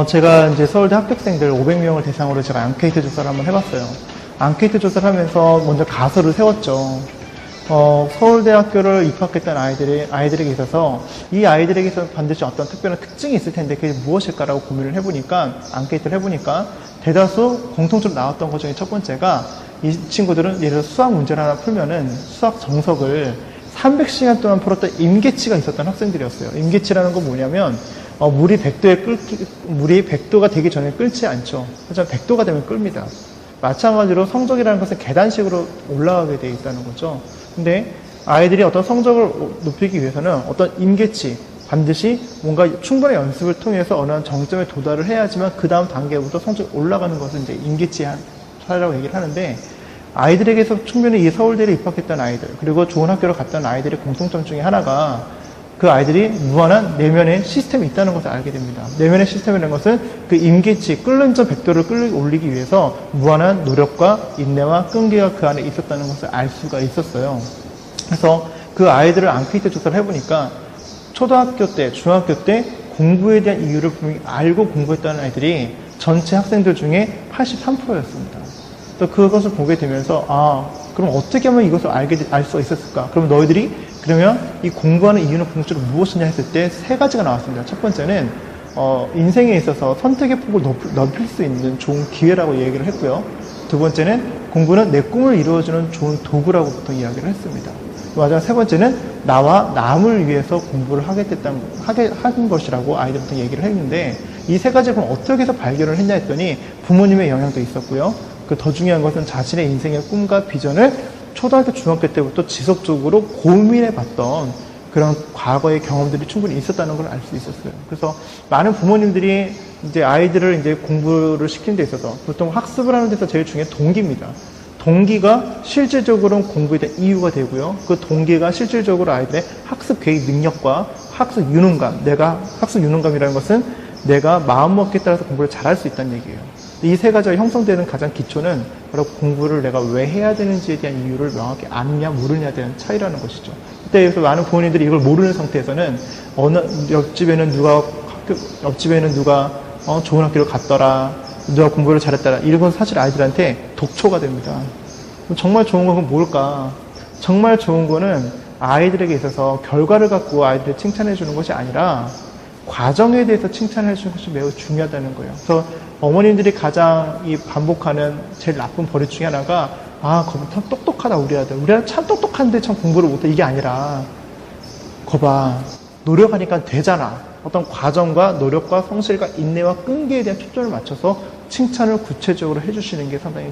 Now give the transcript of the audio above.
제가 이제 서울대 합격생들 500명을 대상으로 제가 앙케이트 조사를 한번 해봤어요. 앙케이트 조사를 하면서 먼저 가설을 세웠죠. 서울대학교를 입학했던 아이들에게 있어서 이 아이들에게서 반드시 어떤 특별한 특징이 있을 텐데 그게 무엇일까라고 고민을 해보니까, 앙케이트를 해보니까 대다수 공통적으로 나왔던 것 중에 첫 번째가, 이 친구들은 예를 들어 수학 문제를 하나 풀면은 수학 정석을 300시간 동안 풀었던 임계치가 있었던 학생들이었어요. 임계치라는 건 뭐냐면, 물이 100도가 되기 전에 끓지 않죠. 하지만 100도가 되면 끓습니다. 마찬가지로 성적이라는 것은 계단식으로 올라가게 되어 있다는 거죠. 근데 아이들이 어떤 성적을 높이기 위해서는 어떤 임계치, 반드시 뭔가 충분한 연습을 통해서 어느 한 정점에 도달을 해야지만 그 다음 단계부터 성적이 올라가는 것을 이제 임계치라고 얘기를 하는데, 아이들에게서 충분히 이 서울대를 입학했던 아이들, 그리고 좋은 학교를 갔던 아이들의 공통점 중에 하나가, 그 아이들이 무한한 내면의 시스템이 있다는 것을 알게 됩니다. 내면의 시스템이라는 것은 그 임계치, 끓는 점 100도를 올리기 위해서 무한한 노력과 인내와 끈기가 그 안에 있었다는 것을 알 수가 있었어요. 그래서 그 아이들을 앙케이트 조사를 해보니까 초등학교 때, 중학교 때 공부에 대한 이유를 분명히 알고 공부했다는 아이들이 전체 학생들 중에 83%였습니다. 또 그것을 보게 되면서, 그럼 어떻게 하면 이것을 알 수 있었을까? 그러면 너희들이 그러면 이 공부하는 이유는 궁극적으로 무엇이냐 했을 때 세 가지가 나왔습니다. 첫 번째는 인생에 있어서 선택의 폭을 넓힐 수 있는 좋은 기회라고 얘기를 했고요. 두 번째는 공부는 내 꿈을 이루어주는 좋은 도구라고 보통 이야기를 했습니다. 마지막 세 번째는 나와 남을 위해서 공부를 하게 한 것이라고 아이들부터 얘기를 했는데, 이 세 가지를 그럼 어떻게 해서 발견을 했냐 했더니 부모님의 영향도 있었고요. 그 더 중요한 것은 자신의 인생의 꿈과 비전을 초등학교, 중학교 때부터 지속적으로 고민해봤던 그런 과거의 경험들이 충분히 있었다는 걸 알 수 있었어요. 그래서 많은 부모님들이 이제 아이들을 이제 공부를 시키는 데 있어서 보통 학습을 하는 데서 제일 중요한 동기입니다. 동기가 실질적으로는 공부에 대한 이유가 되고요. 그 동기가 실질적으로 아이들의 학습 계획 능력과 학습 유능감, 학습 유능감이라는 것은 내가 마음먹기에 따라서 공부를 잘할 수 있다는 얘기예요. 이 세 가지가 형성되는 가장 기초는 바로 공부를 내가 왜 해야 되는지에 대한 이유를 명확히 아느냐 모르느냐에 대한 차이라는 것이죠. 그때에서 많은 부모님들이 이걸 모르는 상태에서는 옆집에는 누가 좋은 학교를 갔더라, 누가 공부를 잘했더라, 이런 건 사실 아이들한테 독초가 됩니다. 정말 좋은 건 뭘까? 정말 좋은 거는 아이들에게 있어서 결과를 갖고 아이들을 칭찬해 주는 것이 아니라 과정에 대해서 칭찬해 주는 것이 매우 중요하다는 거예요. 그래서 어머님들이 가장 반복하는 제일 나쁜 버릇 중에 하나가, 거봐, 참 똑똑하다, 우리 아들. 우리 아들 참 똑똑한데 참 공부를 못해. 이게 아니라, 거봐, 노력하니까 되잖아. 어떤 과정과 노력과 성실과 인내와 끈기에 대한 초점을 맞춰서 칭찬을 구체적으로 해주시는 게 상당히